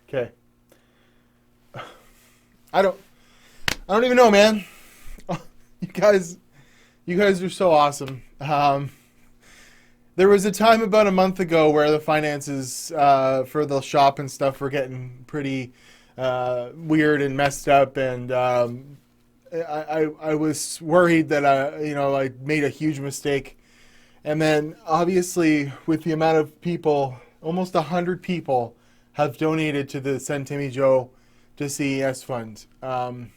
Okay. I don't I don't even know, man. You guys you guys are so awesome. There was a time about a month ago where the finances for the shop and stuff were getting pretty weird and messed up, and I was worried that I made a huge mistake. And then obviously with the amount of people, almost 100 people have donated to the Send Timmy Joe to CES fund. And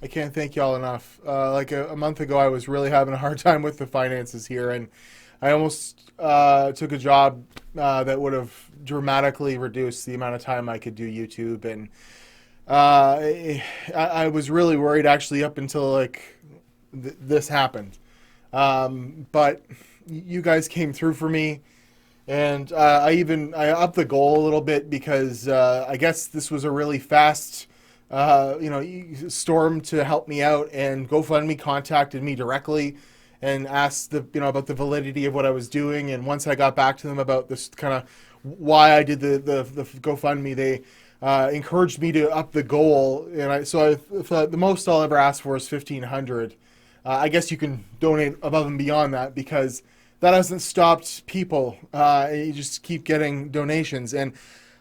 I can't thank y'all enough. Like a month ago, I was really having a hard time with the finances here, and I almost took a job that would have dramatically reduced the amount of time I could do YouTube, and I was really worried actually up until this happened. But you guys came through for me, and I upped the goal a little bit because I guess this was a really fast storm to help me out, and GoFundMe contacted me directly and asked about the validity of what I was doing. And once I got back to them about this kind of why I did the GoFundMe, they encouraged me to up the goal. And I thought the most I'll ever ask for is 1,500. I guess you can donate above and beyond that, because that hasn't stopped people. You just keep getting donations, and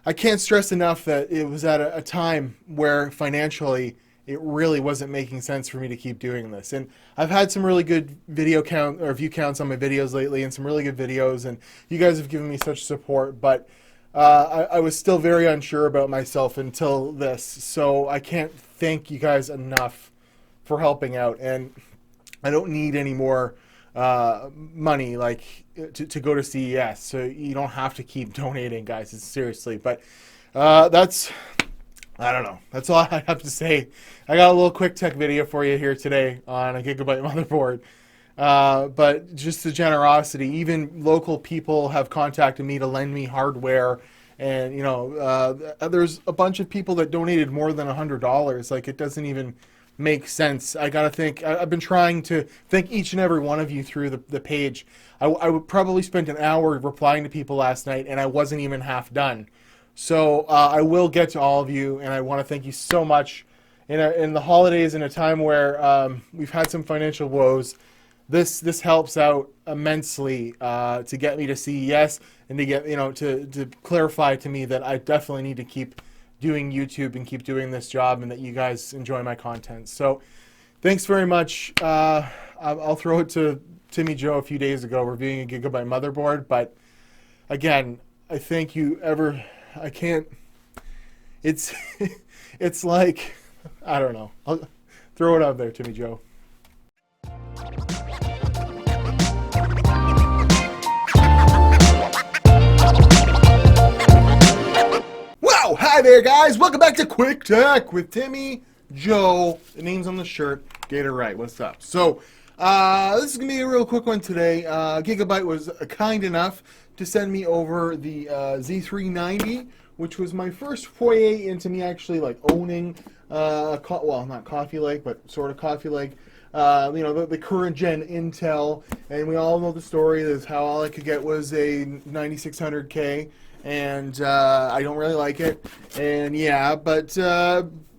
I can't stress enough that it was at a time where financially it really wasn't making sense for me to keep doing this. And I've had some really good video count or view counts on my videos lately, and some really good videos, and you guys have given me such support, but I was still very unsure about myself until this. So I can't thank you guys enough for helping out, and I don't need any more money to go to CES, so you don't have to keep donating, guys. It's seriously, but I don't know. That's all I have to say. I got a little quick tech video for you here today on a Gigabyte motherboard. But just the generosity, even local people have contacted me to lend me hardware. And, there's a bunch of people that donated more than $100. Like, it doesn't even make sense. I got to think. I've been trying to thank each and every one of you through the page. I would probably spent an hour replying to people last night, and I wasn't even half done. So I will get to all of you, and I want to thank you so much. In the holidays, in a time where we've had some financial woes, this helps out immensely to get me to CES, and to get to clarify to me that I definitely need to keep doing YouTube and keep doing this job, and that you guys enjoy my content. So thanks very much. I'll throw it to Timmy Joe a few days ago reviewing a Gigabyte motherboard, but again, I thank you I can't. It's like, I don't know. I'll throw it out there, Timmy Joe. Wow! Hi there, guys. Welcome back to Quick Tech with Timmy Joe. The name's on the shirt. Get it right. What's up? So, this is gonna be a real quick one today. Gigabyte was kind enough to send me over the Z390, which was my first foray into me actually owning not Coffee Lake, but sort of Coffee Lake. The current gen Intel, and we all know the story is how all I could get was a 9600K, and I don't really like it. And yeah, but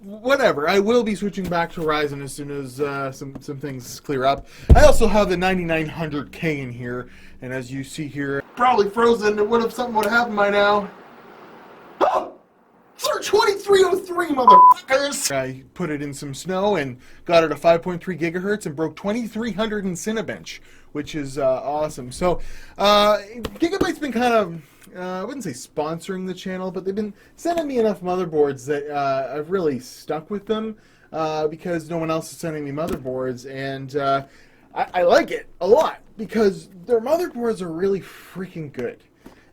whatever. I will be switching back to Ryzen as soon as some things clear up. I also have the 9900K in here, and as you see here, probably frozen. Something would have happened by now. Oh! 2303, motherfuckers! I put it in some snow and got it at 5.3 gigahertz and broke 2300 in Cinebench, which is awesome. So, Gigabyte's been kind of, I wouldn't say sponsoring the channel, but they've been sending me enough motherboards that I've really stuck with them because no one else is sending me motherboards, and I like it a lot because their motherboards are really freaking good.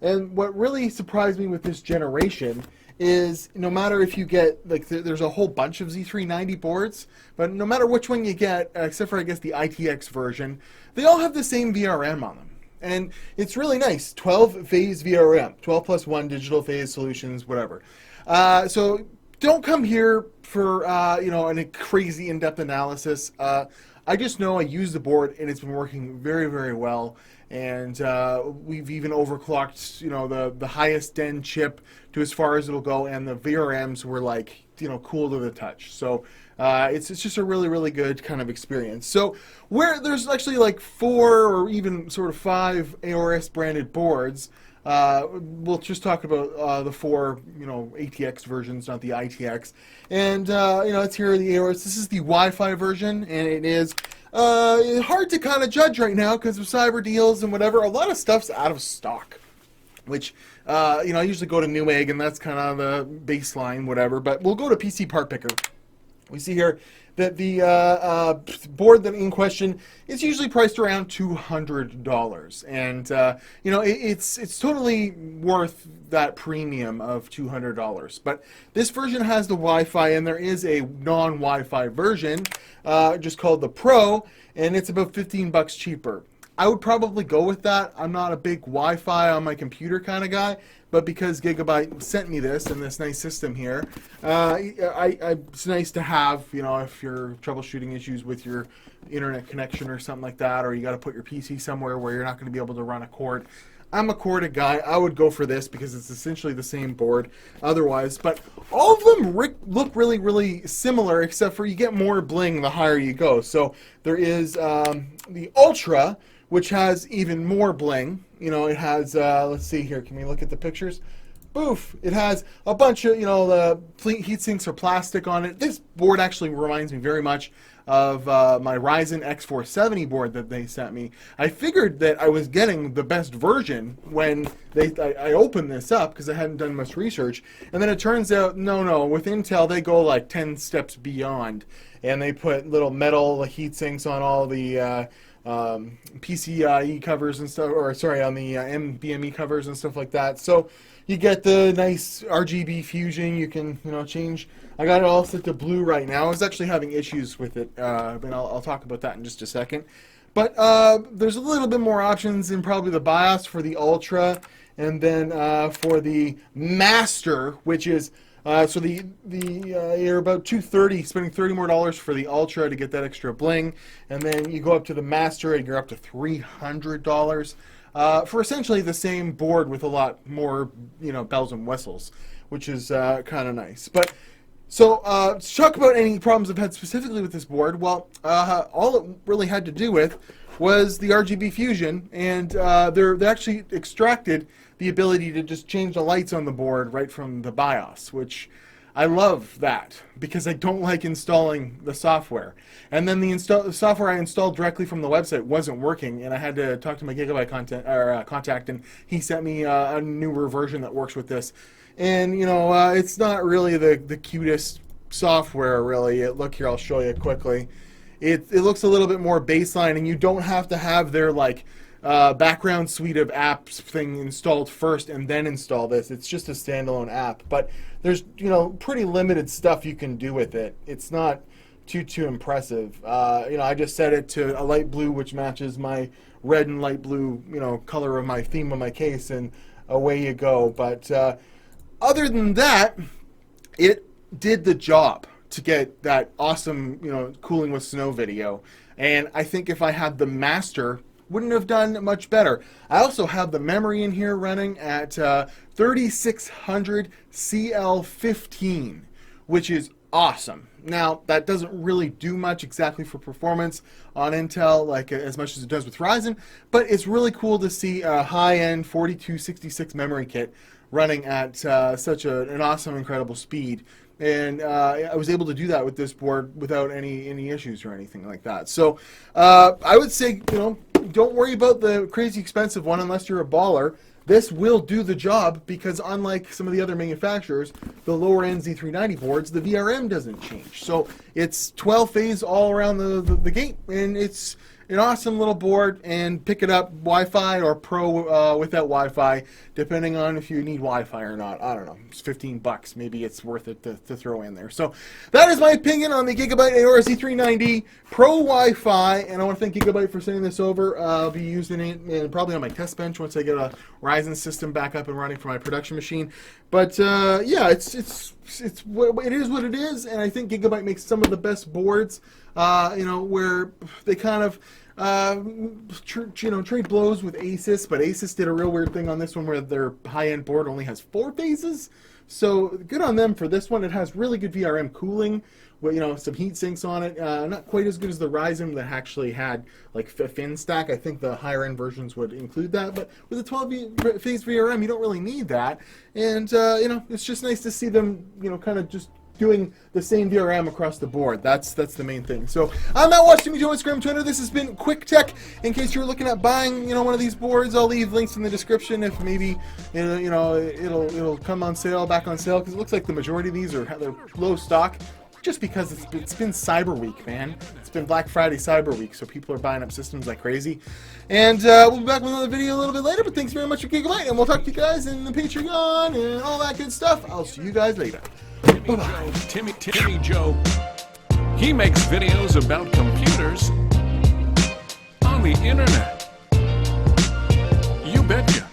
And what really surprised me with this generation is no matter if you get, there's a whole bunch of Z390 boards, but no matter which one you get, except for I guess the ITX version, they all have the same VRM on them. And it's really nice, 12-phase VRM, 12 plus 1 digital phase solutions, whatever. So don't come here for, a crazy in-depth analysis. I just know I use the board and it's been working very, very well. And we've even overclocked, you know, the highest den chip to as far as it'll go, and the VRMs were like, you know, cool to the touch. So it's just a really, really good kind of experience. So where there's actually like 4 or even sort of 5 Aorus branded boards. We'll just talk about the 4, you know, ATX versions, not the ITX. And, you know, it's here the Aorus. This is the Wi-Fi version, and it is hard to kind of judge right now because of cyber deals and whatever. A lot of stuff's out of stock, which, you know, I usually go to Newegg, and that's kind of the baseline, whatever. But we'll go to PC Part Picker. We see here that the board that in question is usually priced around $200, and you know, it's totally worth that premium of $200. But this version has the Wi-Fi, and there is a non-Wi-Fi version just called the Pro, and it's about 15 bucks cheaper. I would probably go with that. I'm not a big Wi-Fi on my computer kind of guy, but because Gigabyte sent me this and this nice system here, it's nice to have, you know, if you're troubleshooting issues with your internet connection or something like that, or you got to put your PC somewhere where you're not going to be able to run a cord. I'm a corded guy. I would go for this because it's essentially the same board otherwise. But all of them look really, really similar, except for you get more bling the higher you go. So there is the Ultra, which has even more bling. You know, it has, let's see here, can we look at the pictures? Boof! It has a bunch of, you know, the heat sinks are plastic on it. This board actually reminds me very much of my Ryzen X470 board that they sent me. I figured that I was getting the best version when I opened this up because I hadn't done much research, and then it turns out, no, with Intel they go like 10 steps beyond, and they put little metal heat sinks on all the PCIe covers and stuff, or sorry, on the NVMe covers and stuff like that. So you get the nice RGB fusion. You can, you know, change. I got it all set to blue right now. I was actually having issues with it, but I'll talk about that in just a second. But there's a little bit more options in probably the BIOS for the Ultra, and then for the Master, which is so you're about $230, spending $30 more for the Ultra to get that extra bling, and then you go up to the Master and you're up to $300 for essentially the same board with a lot more, you know, bells and whistles, which is kind of nice. But so to talk about any problems I've had specifically with this board, well, all it really had to do with was the RGB fusion, and they actually extracted the ability to just change the lights on the board right from the BIOS, which I love that because I don't like installing the software. And then the software I installed directly from the website wasn't working, and I had to talk to my Gigabyte contact, and he sent me a newer version that works with this. And you know, it's not really the cutest software, really. Look here, I'll show you quickly. It looks a little bit more baseline, and you don't have to have their like background suite of apps thing installed first and then install this. It's just a standalone app, but there's, you know, pretty limited stuff you can do with it. It's not too impressive. You know, I just set it to a light blue, which matches my red and light blue, you know, color of my theme of my case, and away you go. But other than that, it did the job to get that awesome, you know, cooling with snow video. And I think if I had the Master, wouldn't have done much better. I also have the memory in here running at 3600 CL15, which is awesome. Now, that doesn't really do much exactly for performance on Intel, like as much as it does with Ryzen, but it's really cool to see a high-end 4266 memory kit running at such an awesome, incredible speed. And I was able to do that with this board without any issues or anything like that. So I would say, you know, don't worry about the crazy expensive one unless you're a baller. This will do the job because unlike some of the other manufacturers, the lower end Z390 boards, the VRM doesn't change. So it's 12 phase all around the gate, and it's an awesome little board. And pick it up Wi-Fi or Pro without Wi-Fi, depending on if you need Wi-Fi or not. I don't know. It's 15 bucks. Maybe it's worth it to throw in there. So that is my opinion on the Gigabyte Aorus Z390 Pro Wi-Fi, and I want to thank Gigabyte for sending this over. I'll be using it and probably on my test bench once I get a Ryzen system back up and running for my production machine. But yeah, it is what it is, and I think Gigabyte makes some of the best boards where they kind of trade blows with Asus, but Asus did a real weird thing on this one where their high-end board only has 4 phases. So good on them for this one. It has really good VRM cooling, with some heat sinks on it. Not quite as good as the Ryzen that actually had like a fin stack. I think the higher end versions would include that, but with a 12 phase VRM, you don't really need that. And it's just nice to see them, kind of just doing the same VRM across the board. That's the main thing. So I'm Matt Watch, Timmy, Joe, Instagram, Twitter. This has been Quick Tech. In case you're looking at buying, one of these boards, I'll leave links in the description if maybe it'll come on sale, back on sale, because it looks like the majority of these they're low stock. Just because it's been Cyber Week, man. It's been Black Friday Cyber Week, so people are buying up systems like crazy. And we'll be back with another video a little bit later, but thanks very much for Gigabyte, and we'll talk to you guys in the Patreon and all that good stuff. I'll see you guys later. Bye-bye. Timmy Joe. He makes videos about computers on the internet. You betcha.